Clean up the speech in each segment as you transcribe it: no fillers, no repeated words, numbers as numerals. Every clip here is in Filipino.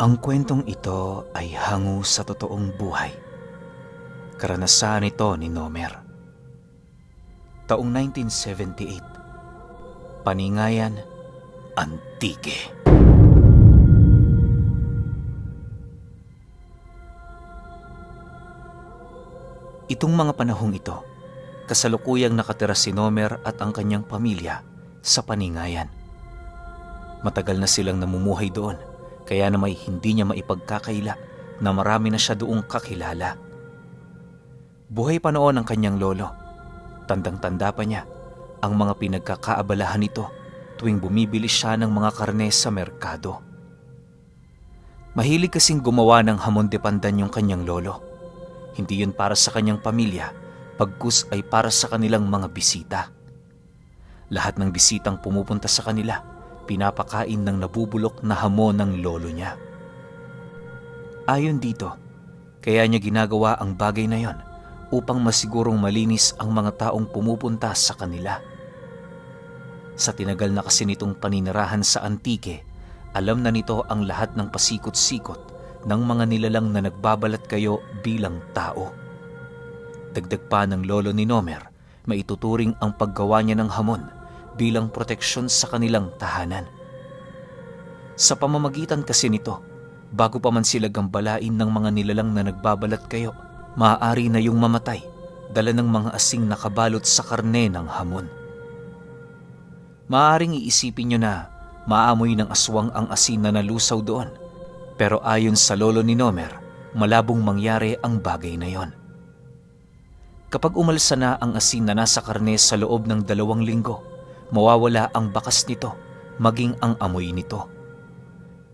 Ang kwentong ito ay hango sa totoong buhay. Karanasan ito ni Nomer. Taong 1978. Paningayan, Antique. Itong mga panahong ito, kasalukuyang nakatira si Nomer at ang kanyang pamilya sa Paningayan. Matagal na silang namumuhay doon, kaya na may hindi niya maipagkakaila na marami na siya doong kakilala. Buhay pa noon ang kanyang lolo. Tandang-tanda pa niya ang mga pinagkakaabalahan nito tuwing bumibili siya ng mga karne sa merkado. Mahilig kasing gumawa ng hamon de pandan yung kanyang lolo. Hindi yun para sa kanyang pamilya, pagkus ay para sa kanilang mga bisita. Lahat ng bisitang pumupunta sa kanila, pinapakain ng nabubulok na hamon ng lolo niya. Ayon dito, kaya niya ginagawa ang bagay na yon upang masigurong malinis ang mga taong pumupunta sa kanila. Sa tinagal na kasi nitong paninirahan sa Antique, alam na nito ang lahat ng pasikot-sikot ng mga nilalang na nagbabalat kayo bilang tao. Dagdag pa ng lolo ni Nomer, maituturing ang paggawa niya ng hamon bilang proteksyon sa kanilang tahanan. Sa pamamagitan kasi nito, bago pa man sila gambalain ng mga nilalang na nagbabalat kayo, maaari na yung mamatay, dala ng mga asing nakabalot sa karne ng hamon. Maaaring iisipin nyo na maamoy ng aswang ang asin na nalusaw doon, pero ayon sa lolo ni Nomer, malabong mangyari ang bagay na yon. Kapag umalsa na ang asin na nasa karne sa loob ng 2 linggo, mawawala ang bakas nito, maging ang amoy nito.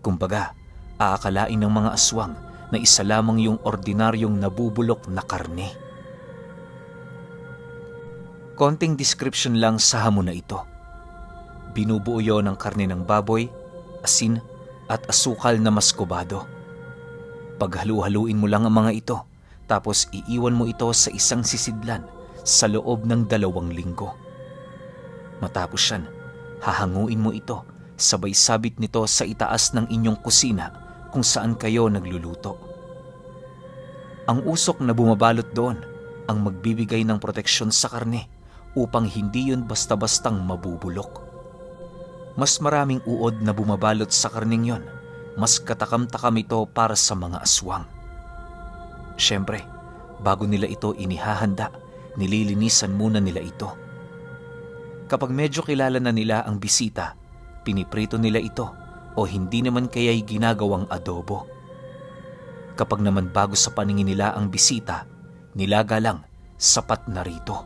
Kumbaga, aakalain ng mga aswang na isa lamang yung ordinaryong nabubulok na karne. Konting description lang sa hamon na ito. Binubuo yon ng karne ng baboy, asin, at asukal na maskobado. Paghalu-haluin mo lang ang mga ito, tapos iiwan mo ito sa isang sisidlan sa loob ng 2 linggo. Matapos yan, hahanguin mo ito, sabay sabit nito sa itaas ng inyong kusina kung saan kayo nagluluto. Ang usok na bumabalot doon ang magbibigay ng proteksyon sa karne upang hindi yun basta-bastang mabubulok. Mas maraming uod na bumabalot sa karning yon, mas katakam-takam ito para sa mga aswang. Siyempre, bago nila ito inihahanda, nililinisan muna nila ito. Kapag medyo kilala na nila ang bisita, piniprito nila ito o hindi naman kaya'y ginagawang adobo. Kapag naman bago sa paningin nila ang bisita, nilaga lang, sapat na rito.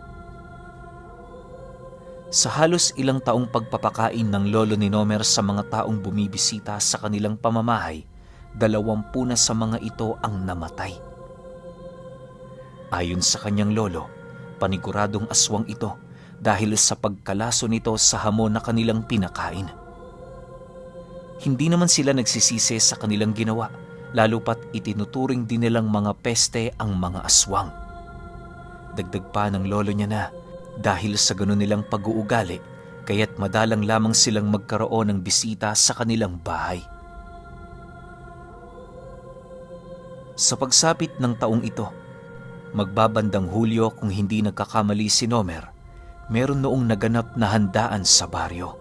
Sa halos ilang taong pagpapakain ng lolo ni Nomer sa mga taong bumibisita sa kanilang pamamahay, 20 na sa mga ito ang namatay. Ayon sa kanyang lolo, paniguradong aswang ito dahil sa pagkalaso nito sa hamon na kanilang pinakain. Hindi naman sila nagsisisi sa kanilang ginawa, lalo pat itinuturing din nilang mga peste ang mga aswang. Dagdag pa ng lolo niya na, dahil sa ganun nilang pag-uugali, kaya't madalang lamang silang magkaroon ng bisita sa kanilang bahay. Sa pagsapit ng taong ito, magbabandang Hulyo kung hindi nagkakamali si Nomer, meron noong naganap na handaan sa baryo.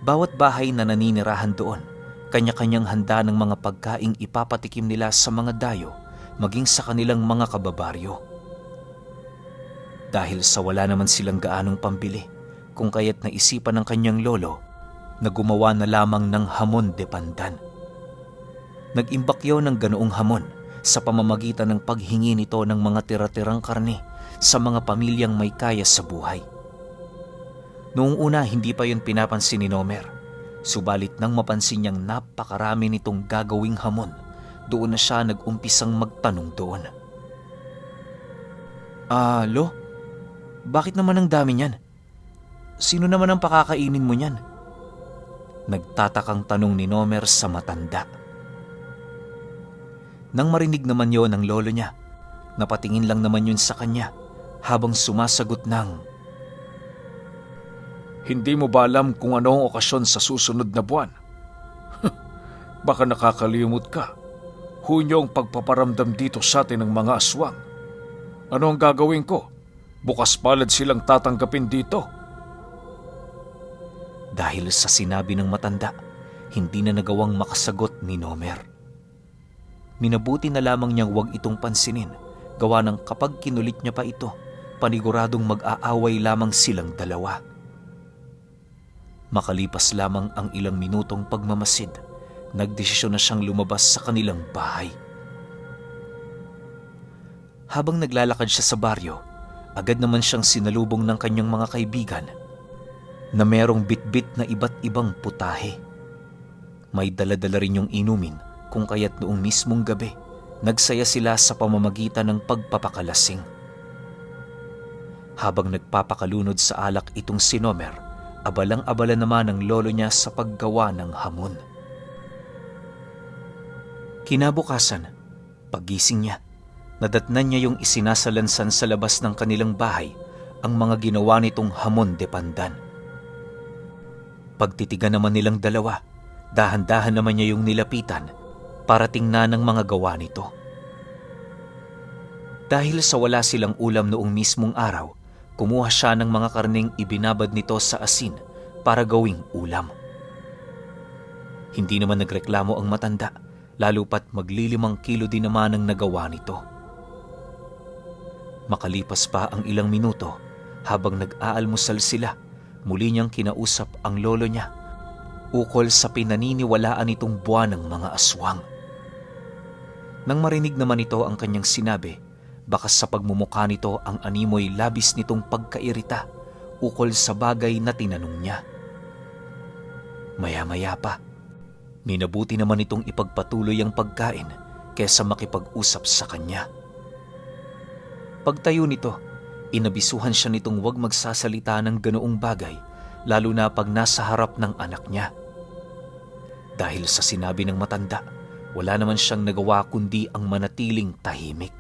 Bawat bahay na naninirahan doon, kanya-kanyang handa ng mga pagkaing ipapatikim nila sa mga dayo, maging sa kanilang mga kababaryo. Dahil sa wala naman silang gaanong pambili, kung kaya't naisipan ng kanyang lolo na gumawa na lamang ng hamon de pandan. Nag-imbakyaw ng ganoong hamon sa pamamagitan ng paghingi nito ng mga tira-tirang karne sa mga pamilyang may kaya sa buhay. Noong una hindi pa yun pinapansin ni Nomer, subalit nang mapansin niyang napakarami nitong gagawing hamon, doon na siya nag-umpisang magtanong doon. Lo? Bakit naman ang dami niyan? Sino naman ang pakakainin mo niyan? Nagtatakang tanong ni Nomer sa matanda. Nang marinig naman yon ng lolo niya, napatingin lang naman yun sa kanya habang sumasagot ng, Hindi mo ba alam kung ano ang okasyon sa susunod na buwan? Baka nakakalimot ka. Hunyo ang pagpaparamdam dito sa atin ng mga aswang. Ano ang gagawin ko? Bukas palad silang tatanggapin dito. Dahil sa sinabi ng matanda, hindi na nagawang makasagot ni Nomer. Minabuti na lamang niyang huwag itong pansinin, gawa ng kapag kinulit niya pa ito, paniguradong mag-aaway lamang silang dalawa. Makalipas lamang ang ilang minutong pagmamasid, nagdesisyon na siyang lumabas sa kanilang bahay. Habang naglalakad siya sa baryo, agad naman siyang sinalubong ng kanyang mga kaibigan na merong bitbit na iba't ibang putahe. May dala-dala rin yung inumin kung kaya't noong mismong gabi, nagsaya sila sa pamamagitan ng pagpapakalasing. Habang nagpapakalunod sa alak itong si Nomer, abalang-abala naman ang lolo niya sa paggawa ng hamon. Kinabukasan, pagising niya, nadatnan niya yung isinasalansan sa labas ng kanilang bahay ang mga ginawa nitong hamon de pandan. Pagtitigan naman nilang dalawa, dahan-dahan naman niya yung nilapitan para tingnan ang mga gawa nito. Dahil sa wala silang ulam noong mismong araw, kumuha siya ng mga karneng ibinabad nito sa asin para gawing ulam. Hindi naman nagreklamo ang matanda, lalo pat maglilimang kilo din naman ang nagawa nito. Makalipas pa ang ilang minuto, habang nag-aalmusal sila, muli niyang kinausap ang lolo niya ukol sa pinaniniwalaan nitong buwan ng mga aswang. Nang marinig naman ito ang kanyang sinabi, bakas sa pagmumukha nito ang animoy labis nitong pagkairita ukol sa bagay na tinanong niya. Maya-maya pa, minabuti naman itong ipagpatuloy ang pagkain kaysa makipag-usap sa kanya. Pagtayo nito, inabisuhan siya nitong huwag magsasalita ng ganoong bagay, lalo na pag nasa harap ng anak niya. Dahil sa sinabi ng matanda, wala naman siyang nagawa kundi ang manatiling tahimik.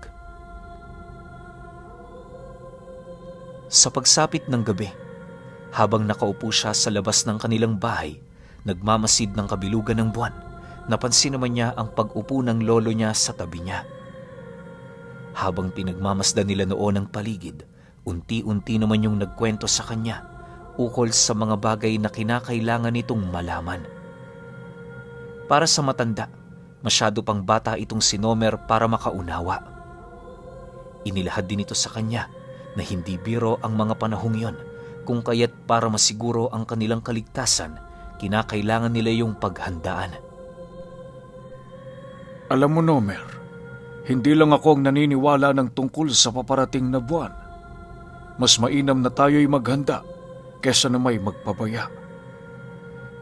Sa pagsapit ng gabi, habang nakaupo siya sa labas ng kanilang bahay, nagmamasid ng kabilugan ng buwan, napansin naman niya ang pag-upo ng lolo niya sa tabi niya. Habang pinagmamasdan nila noon ang paligid, unti-unti naman yung nagkwento sa kanya ukol sa mga bagay na kinakailangan nitong malaman. Para sa matanda, masyado pang bata itong si Nomer para makaunawa. Inilahad din ito sa kanya na hindi biro ang mga panahong yon, kung kaya't para masiguro ang kanilang kaligtasan, kinakailangan nila yung paghandaan. Alam mo, Nomer, hindi lang ako ang naniniwala ng tungkol sa paparating na buwan. Mas mainam na tayo'y maghanda kesa na may magpabaya.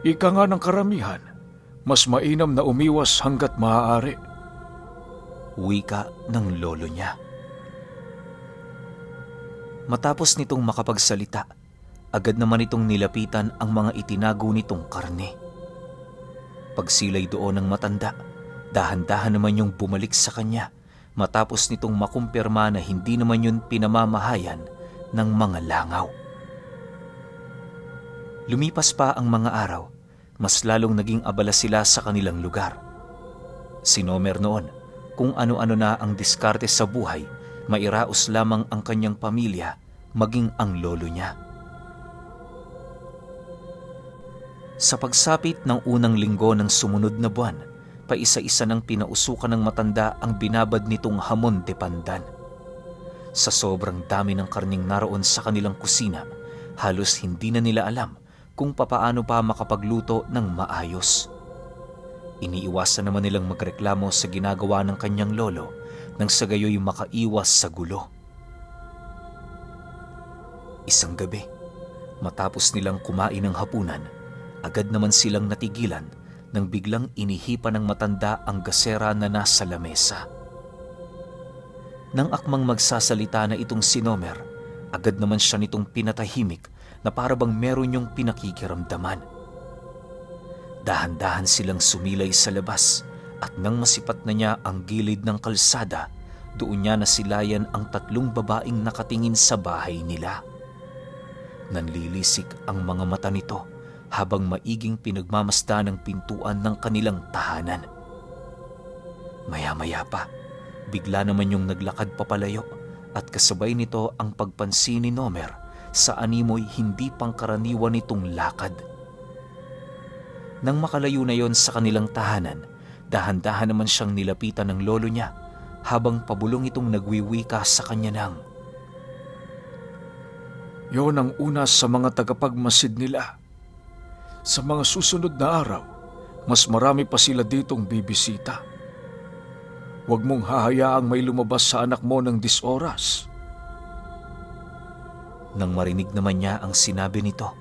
Ika nga ng karamihan, mas mainam na umiwas hanggat maaari. Wika ng lolo niya. Matapos nitong makapagsalita, agad naman itong nilapitan ang mga itinago nitong karne. Pagsilay doon ng matanda, dahan-dahan naman yung bumalik sa kanya matapos nitong makumpirma na hindi naman yun pinamamahayan ng mga langaw. Lumipas pa ang mga araw, mas lalong naging abala sila sa kanilang lugar. Si Nomer noon, kung ano-ano na ang diskarte sa buhay, mairaos lamang ang kanyang pamilya, maging ang lolo niya. Sa pagsapit ng unang linggo ng sumunod na buwan, paisa-isa nang pinausukan ng matanda ang binabad nitong hamon de pandan. Sa sobrang dami ng karning naroon sa kanilang kusina, halos hindi na nila alam kung papaano pa makapagluto ng maayos. Iniiwasan naman nilang magreklamo sa ginagawa ng kanyang lolo nang sa gayoy makaiwas sa gulo. Isang gabi, matapos nilang kumain ng hapunan, agad naman silang natigilan nang biglang inihipan ng matanda ang gasera na nasa lamesa. Nang akmang magsasalita na itong si Nomer, agad naman siya nitong pinatahimik na para bang meron yung pinakikiramdaman. Dahan-dahan silang sumilay sa labas at nang masipat na niya ang gilid ng kalsada, doon niya nasilayan ang tatlong babaeng nakatingin sa bahay nila. Nanlilisik ang mga mata nito habang maiging pinagmamasdan ng pintuan ng kanilang tahanan. Maya-maya pa, bigla naman yung naglakad papalayo at kasabay nito ang pagpansin ni Nomer sa animoy hindi pangkaraniwan nitong lakad. Nang makalayo na yon sa kanilang tahanan, dahan-dahan naman siyang nilapitan ng lolo niya habang pabulong itong nagwiwika sa kanya ng, Yon ang una sa mga tagapagmasid nila. Sa mga susunod na araw, mas marami pa sila ditong bibisita. Huwag mong hahayaang may lumabas sa anak mo ng 10 oras. Nang marinig naman niya ang sinabi nito,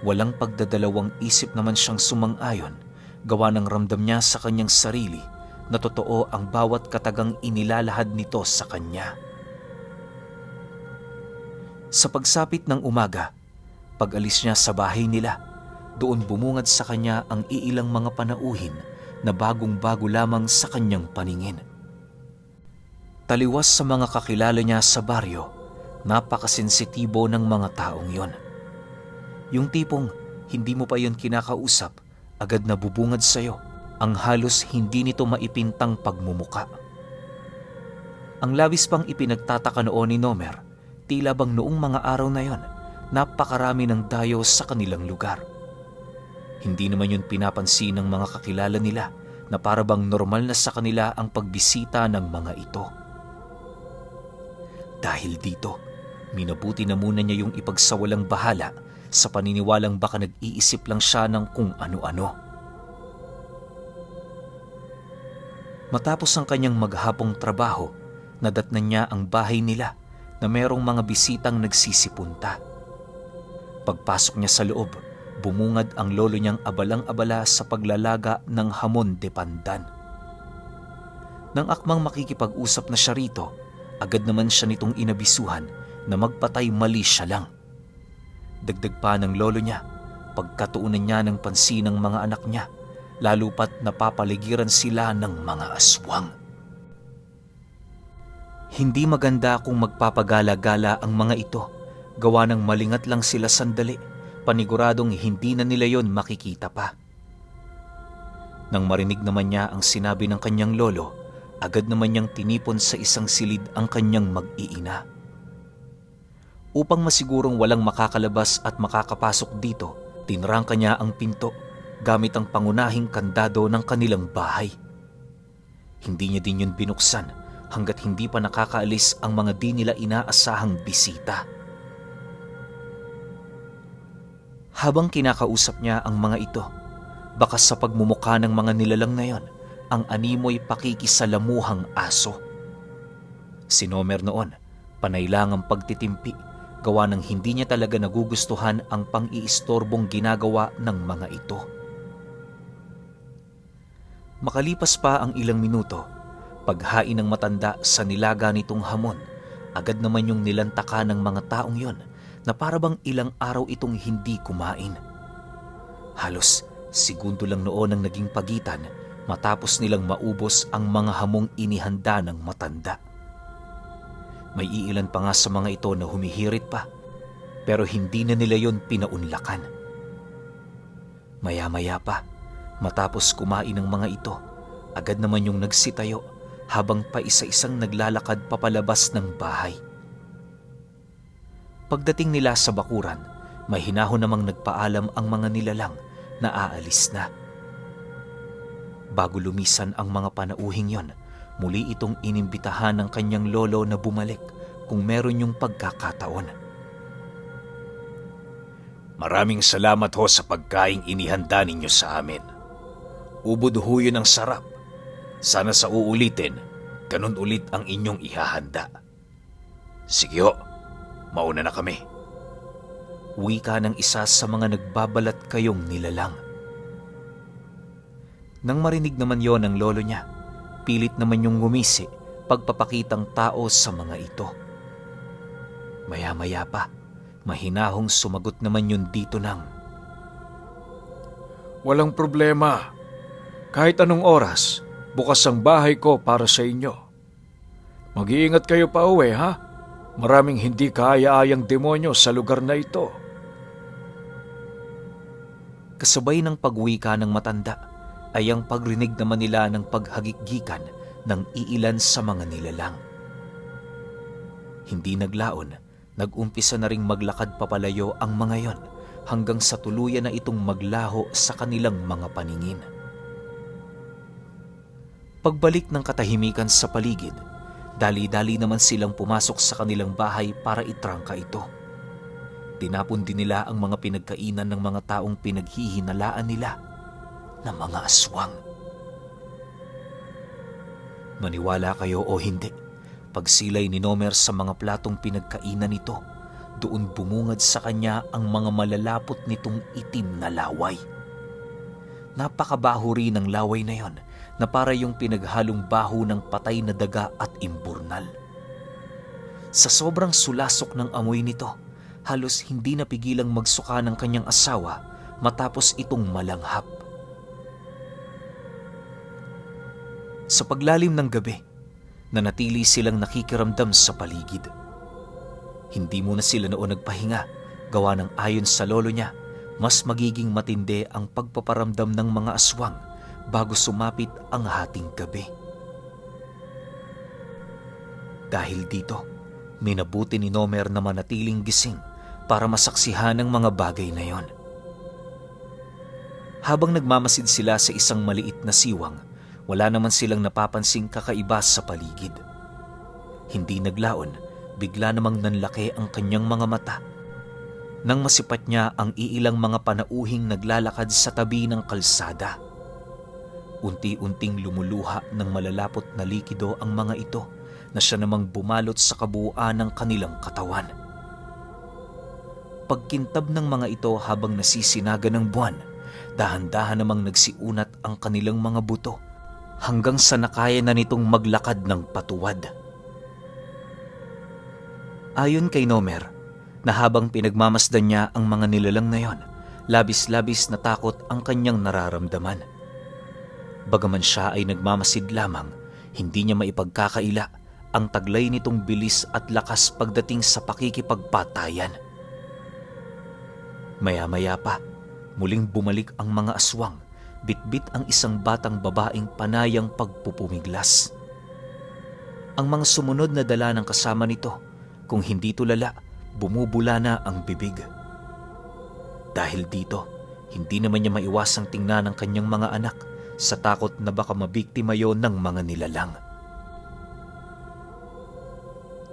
walang pagdadalawang isip naman siyang sumang-ayon, gawa ng ramdam niya sa kanyang sarili na totoo ang bawat katagang inilalahad nito sa kanya. Sa pagsapit ng umaga, pag-alis niya sa bahay nila, doon bumungad sa kanya ang iilang mga panauhin na bagong-bago lamang sa kanyang paningin. Taliwas sa mga kakilala niya sa baryo, napakasensitibo ng mga taong yon. Yung tipong hindi mo pa yon kinakausap, agad na bubungad sa'yo, ang halos hindi nito maipintang pagmumuka. Ang labis pang ipinagtataka noon ni Nomer, tila bang noong mga araw na yon, napakarami ng dayo sa kanilang lugar. Hindi naman yun pinapansin ng mga kakilala nila na para bang normal na sa kanila ang pagbisita ng mga ito. Dahil dito, minabuti na muna niya yung ipagsawalang bahala sa paniniwalang baka nag-iisip lang siya ng kung ano-ano. Matapos ang kanyang maghapong trabaho, nadatnan niya ang bahay nila na merong mga bisitang nagsisipunta. Pagpasok niya sa loob, bumungad ang lolo niyang abalang-abala sa paglalaga ng hamon de pandan. Nang akmang makikipag-usap na siya rito, agad naman siya nitong inabisuhan na magpatay mali siya lang. Dagdag pa ng lolo niya, pagkatuunan niya ng pansin ng mga anak niya, lalo pat napapaligiran sila ng mga aswang. Hindi maganda kung magpapagala-gala ang mga ito, gawa ng malingat lang sila sandali, paniguradong hindi na nila yon makikita pa. Nang marinig naman niya ang sinabi ng kanyang lolo, agad naman niyang tinipon sa isang silid ang kanyang mag-iina. Upang masigurong walang makakalabas at makakapasok dito, tinrangka niya ang pinto gamit ang pangunahing kandado ng kanilang bahay. Hindi niya din yun binuksan hanggat hindi pa nakakaalis ang mga di nila inaasahang bisita. Habang kinakausap niya ang mga ito, bakas sa pagmumukha ng mga nilalang na yon, ang animoy pakikisalamuhang aso. Si Nomer noon, panay lang ang pagtitimpi, gawa ng hindi niya talaga nagugustuhan ang pang-iistorbong ginagawa ng mga ito. Makalipas pa ang ilang minuto, paghain ng matanda sa nilaga nitong hamon, agad naman yung nilantaka ng mga taong yon na parabang ilang araw itong hindi kumain. Halos segundo lang noon ang naging pagitan matapos nilang maubos ang mga hamong inihanda ng matanda. May iilan pa nga sa mga ito na humihirit pa, pero hindi na nila yon pinaunlakan. Maya-maya pa, matapos kumain ng mga ito, agad naman yung nagsitayo habang paisa-isang naglalakad papalabas ng bahay. Pagdating nila sa bakuran, may hinahon namang nagpaalam ang mga nilalang na aalis na. Bago lumisan ang mga panauhing yon, muli itong inimbitahan ng kanyang lolo na bumalik kung meron yung pagkakataon. Maraming salamat ho sa pagkaing inihanda ninyo sa amin. Ubod ho yun ang sarap. Sana sa uulitin, ganun ulit ang inyong ihahanda. Sige ho, mauna na kami. Wika ng isa sa mga nagbabalat kayong nilalang. Nang marinig naman yon ng lolo niya, pilit naman yung ngumisi pagpapakitang tao sa mga ito. Maya-maya pa, mahinahong sumagot naman yun dito ng, Walang problema. Kahit anong oras, bukas ang bahay ko para sa inyo. Mag-iingat kayo pa uwi, ha? Maraming hindi kaaya-ayang demonyo sa lugar na ito. Kasabay ng pagwika ng matanda ay ang pagrinig naman nila ng paghagikgikan ng iilan sa mga nilalang. Hindi naglaon, nag-umpisa na ring maglakad papalayo ang mga yon hanggang sa tuluyan na itong maglaho sa kanilang mga paningin. Pagbalik ng katahimikan sa paligid, dali-dali naman silang pumasok sa kanilang bahay para itrangka ito. Tinapon din nila ang mga pinagkainan ng mga taong pinaghihinalaan nila na mga aswang. Maniwala kayo o hindi, pagsilay ni Nomer sa mga platong pinagkainan nito, doon bumungad sa kanya ang mga malalapot nitong itim na laway. Napakabaho rin ng laway na yon, na para yung pinaghalong baho ng patay na daga at imburnal. Sa sobrang sulasok ng amoy nito, halos hindi napigilang magsuka ng kanyang asawa matapos itong malanghap. Sa paglalim ng gabi, nanatili silang nakikiramdam sa paligid. Hindi muna sila noon nagpahinga, gawa ng ayon sa lolo niya, mas magiging matindi ang pagpaparamdam ng mga aswang bago sumapit ang hating gabi. Dahil dito, minabuti ni Nomer na manatiling gising para masaksihan ang mga bagay na yon. Habang nagmamasid sila sa isang maliit na siwang, wala naman silang napapansing kakaiba sa paligid. Hindi naglaon, bigla namang nanlaki ang kanyang mga mata nang masipat niya ang iilang mga panauhing naglalakad sa tabi ng kalsada. Unti-unting lumuluha ng malalapot na likido ang mga ito na siya namang bumalot sa kabuuan ng kanilang katawan. Pagkintab ng mga ito habang nasisinaga ng buwan, dahan-dahan namang nagsiunat ang kanilang mga buto hanggang sa nakaya na nitong maglakad ng patuwad. Ayon kay Nomer, na habang pinagmamasdan niya ang mga nilalang na yon, labis-labis na takot ang kanyang nararamdaman. Bagaman siya ay nagmamasid lamang, hindi niya maipagkakaila ang taglay nitong bilis at lakas pagdating sa pakikipagpatayan. Maya-maya pa, muling bumalik ang mga aswang, bitbit ang isang batang babaeng panayang pagpupumiglas. Ang mga sumunod na dala ng kasama nito, kung hindi tulala, bumubula na ang bibig. Dahil dito, hindi naman niya maiwasang tingnan ang kanyang mga anak sa takot na baka mabiktima yon ng mga nilalang.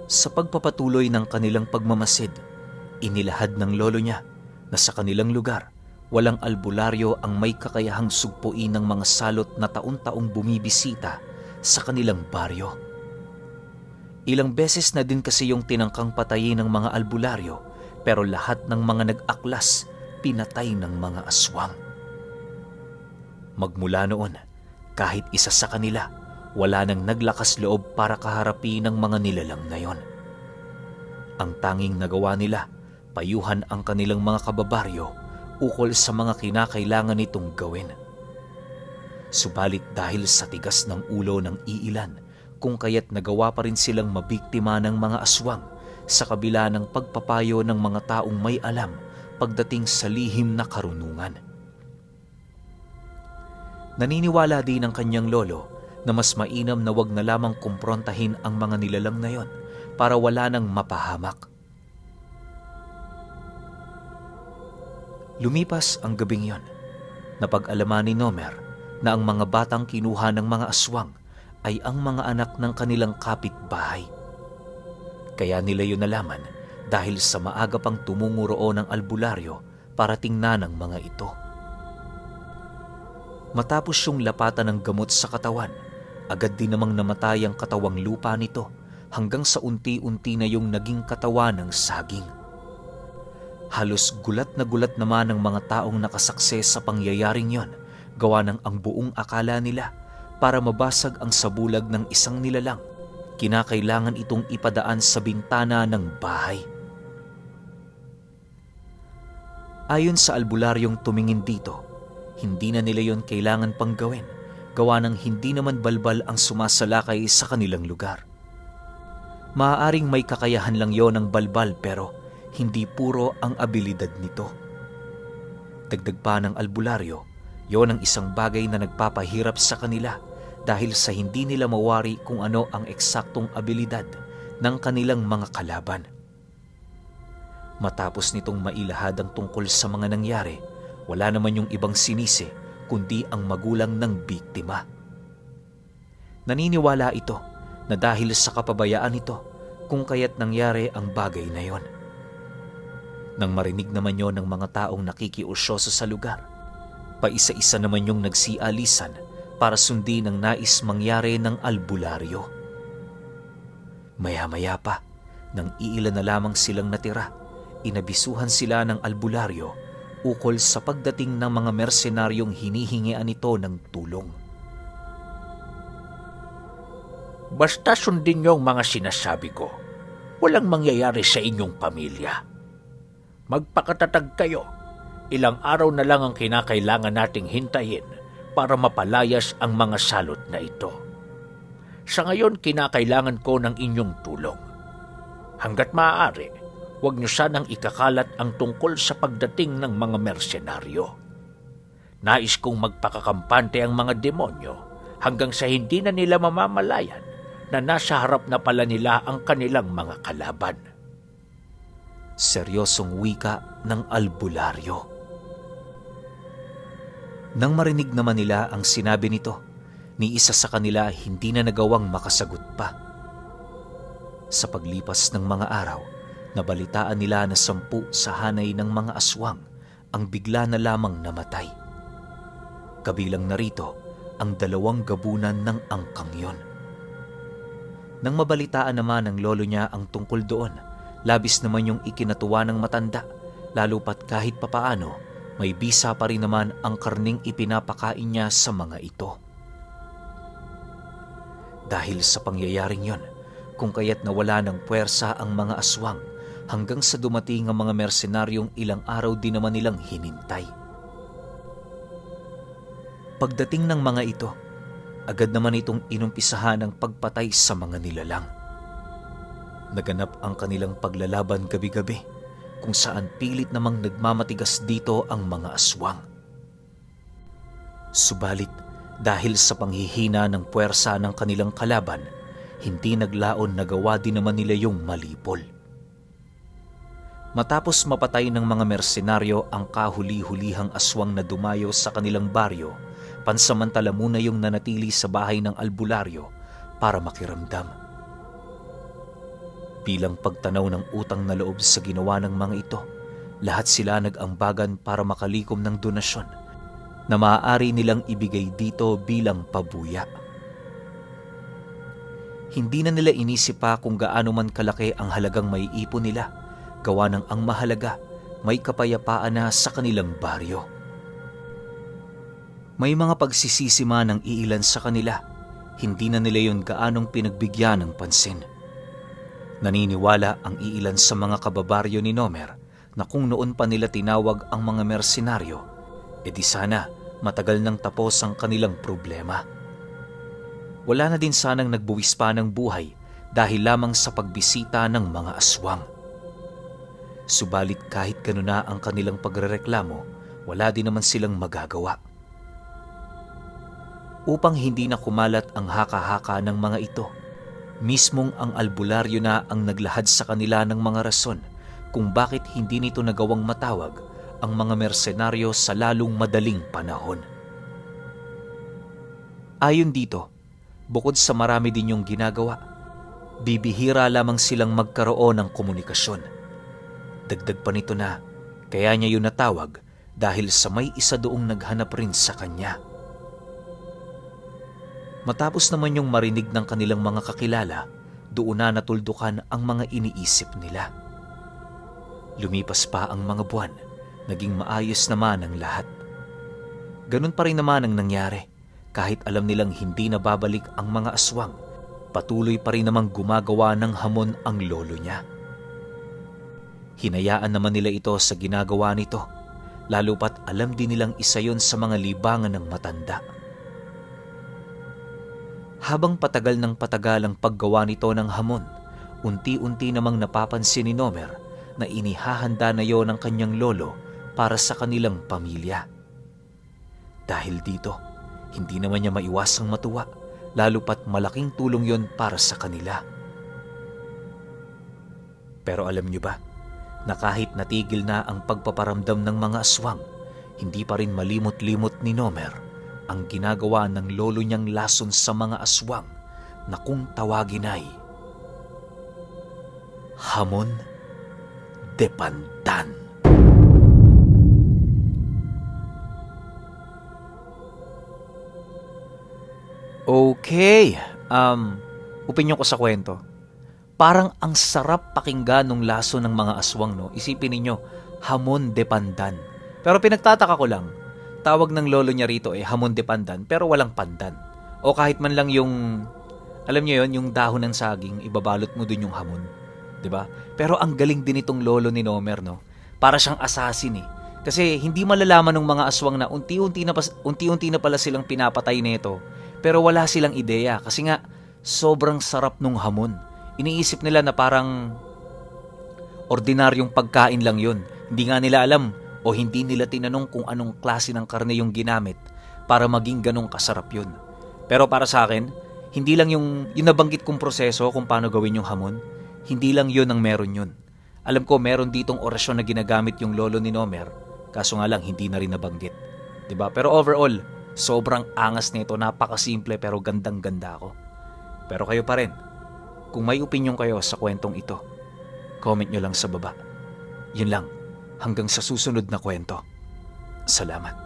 Sa pagpapatuloy ng kanilang pagmamasid, inilahad ng lolo niya na sa kanilang lugar, walang albularyo ang may kakayahang sugpuin ng mga salot na taon-taong bumibisita sa kanilang baryo. Ilang beses na din kasi yung tinangkang patayin ng mga albularyo, pero lahat ng mga nag-aklas pinatay ng mga aswang. Magmula noon, kahit isa sa kanila, wala nang naglakas loob para kaharapin ng mga nilalang na yon. Ang tanging nagawa nila, payuhan ang kanilang mga kababaryo ukol sa mga kinakailangan nitong gawin. Subalit dahil sa tigas ng ulo ng iilan, kung kaya't nagawa pa rin silang mabiktima ng mga aswang sa kabila ng pagpapayo ng mga taong may alam pagdating sa lihim na karunungan. Naniniwala din ang kanyang lolo na mas mainam na wag na lamang kumprontahin ang mga nilalang na yon para wala nang mapahamak. Lumipas ang gabing yon. Napag-alaman ni Nomer na ang mga batang kinuha ng mga aswang ay ang mga anak ng kanilang kapitbahay. Kaya nila yun nalaman dahil sa maaga pang tumungo roon ng albularyo para tingnan ang mga ito. Matapos yung lapatan ng gamot sa katawan, agad din namang namatay ang katawang lupa nito hanggang sa unti-unti na yung naging katawan ng saging. Halos gulat na gulat naman ang mga taong nakasaksi sa pangyayaring yon, gawa ng ang buong akala nila para mabasag ang sabulag ng isang nilalang, kinakailangan itong ipadaan sa bintana ng bahay. Ayon sa albularyong tumingin dito, hindi na nila yon kailangan pang gawin, gawa ng hindi naman balbal ang sumasalakay sa kanilang lugar. Maaaring may kakayahan lang yon ng balbal pero hindi puro ang abilidad nito. Dagdag pa ng albularyo, yon ang isang bagay na nagpapahirap sa kanila dahil sa hindi nila mawari kung ano ang eksaktong abilidad ng kanilang mga kalaban. Matapos nitong mailahad ang tungkol sa mga nangyari, wala naman yung ibang sinisi kundi ang magulang ng biktima. Naniniwala ito na dahil sa kapabayaan nito kung kaya't nangyari ang bagay na yon. Nang marinig naman yon ng mga taong nakikiusyoso sa lugar, paisa-isa naman yung nagsialisan para sundin ang nais mangyari ng albularyo. Maya-maya pa, nang iilan na lamang silang natira, inabisuhan sila ng albularyo ukol sa pagdating ng mga mersenaryong hinihingian ito ng tulong. Basta sundin niyo ang mga sinasabi ko. Walang mangyayari sa inyong pamilya. Magpakatatag kayo. Ilang araw na lang ang kinakailangan nating hintayin para mapalayas ang mga salot na ito. Sa ngayon, kinakailangan ko ng inyong tulong. Hanggat maaari, huwag niyo sanang ikakalat ang tungkol sa pagdating ng mga mersenaryo. Nais kong magpakakampante ang mga demonyo hanggang sa hindi na nila mamamalayan na nasa harap na pala nila ang kanilang mga kalaban. Seryosong wika ng albularyo. Nang marinig naman nila ang sinabi nito, ni isa sa kanila hindi na nagawang makasagot pa. Sa paglipas ng mga araw, nabalitaan nila na 10 sa hanay ng mga aswang ang bigla na lamang namatay. Kabilang narito ang 2 gabunan ng angkang yon. Nang mabalitaan naman ng lolo niya ang tungkol doon, labis naman yung ikinatuwa ng matanda, lalo pat kahit papaano, may bisa pa rin naman ang karning ipinapakain niya sa mga ito. Dahil sa pangyayaring yon, kung kaya't nawala ng puwersa ang mga aswang hanggang sa dumating ang mga mersenaryong ilang araw din naman nilang hinintay. Pagdating ng mga ito, agad naman itong inumpisahan ang pagpatay sa mga nilalang. Naganap ang kanilang paglalaban gabi-gabi kung saan pilit namang nagmamatigas dito ang mga aswang. Subalit dahil sa panghihina ng puwersa ng kanilang kalaban, hindi naglaon na gawa din naman nila yung malipol. Matapos mapatay ng mga mersenaryo ang kahuli-hulihang aswang na dumayo sa kanilang baryo, pansamantala muna yung nanatili sa bahay ng albularyo para makiramdam. Bilang pagtanaw ng utang na loob sa ginawa ng mga ito, lahat sila nag-ambagan para makalikom ng donasyon na maaari nilang ibigay dito bilang pabuya. Hindi na nila inisip pa kung gaano man kalaki ang halagang maiipon nila, gawa ng ang mahalaga, may kapayapaan na sa kanilang baryo. May mga pagsisisi man ng iilan sa kanila, hindi na nila yun gaanong pinagbigyan ng pansin. Naniniwala ang iilan sa mga kababaryo ni Nomer na kung noon pa nila tinawag ang mga mersenaryo, edi sana matagal nang tapos ang kanilang problema. Wala na din sanang nagbuwis pa ng buhay dahil lamang sa pagbisita ng mga aswang. Subalit kahit gano'n na ang kanilang pagrereklamo, wala din naman silang magagawa. Upang hindi na kumalat ang haka-haka ng mga ito, mismong ang albularyo na ang naglahad sa kanila ng mga rason kung bakit hindi nito nagawang matawag ang mga mersenaryo sa lalong madaling panahon. Ayon dito, bukod sa marami din yung ginagawa, bibihira lamang silang magkaroon ng komunikasyon. Dagdag pa nito na kaya niya yun natawag dahil sa may isa doong naghanap rin sa kanya. Matapos naman yung marinig ng kanilang mga kakilala, doon na natuldukan ang mga iniisip nila. Lumipas pa ang mga buwan, naging maayos naman ang lahat. Ganun pa rin naman ang nangyari, kahit alam nilang hindi na babalik ang mga aswang, patuloy pa rin namang gumagawa ng hamon ang lolo niya. Hinayaan naman nila ito sa ginagawa nito, lalo pat alam din nilang isa yon sa mga libangan ng matanda. Habang patagal ng patagal ang paggawa nito ng hamon, unti-unti namang napapansin ni Nomer na inihahanda na yon ng kanyang lolo para sa kanilang pamilya. Dahil dito, hindi naman niya maiwasang matuwa, lalo pat malaking tulong yon para sa kanila. Pero alam niyo ba, na kahit natigil na ang pagpaparamdam ng mga aswang, hindi pa rin malimot-limot ni Nomer ang ginagawa ng lolo niyang lason sa mga aswang na kung tawagin ay Hamon de Pandan. Okay, opinyon ko sa kwento. Parang ang sarap pakinggan nung laso ng mga aswang, no? Isipin ninyo, Hamon de Pandan. Pero pinagtataka ko lang, tawag ng lolo niya rito Hamon de Pandan, pero walang pandan. O kahit man lang yung, alam niyo yon, yung dahon ng saging, ibabalot mo dun yung hamon. 'Di ba? Pero ang galing din itong lolo ni Nomer, no? Para siyang assassin eh. Kasi hindi malalaman ng mga aswang na unti-unti na pala silang pinapatay nito. Pero wala silang ideya kasi nga sobrang sarap nung hamon. Iniisip nila na parang ordinaryong pagkain lang yun. Hindi nga nila alam o hindi nila tinanong kung anong klase ng karne yung ginamit para maging ganong kasarap yun. Pero para sa akin, hindi lang yung nabanggit kong proseso kung paano gawin yung hamon, hindi lang yun ang meron yun. Alam ko meron ditong orasyon na ginagamit yung lolo ni Nomer, kaso nga lang hindi na rin nabanggit. 'Di ba? Pero overall, sobrang angas nito, napakasimple pero gandang-ganda ako. Pero kayo pa rin, kung may opinion kayo sa kwentong ito, comment nyo lang sa baba. Yun lang, hanggang sa susunod na kwento. Salamat.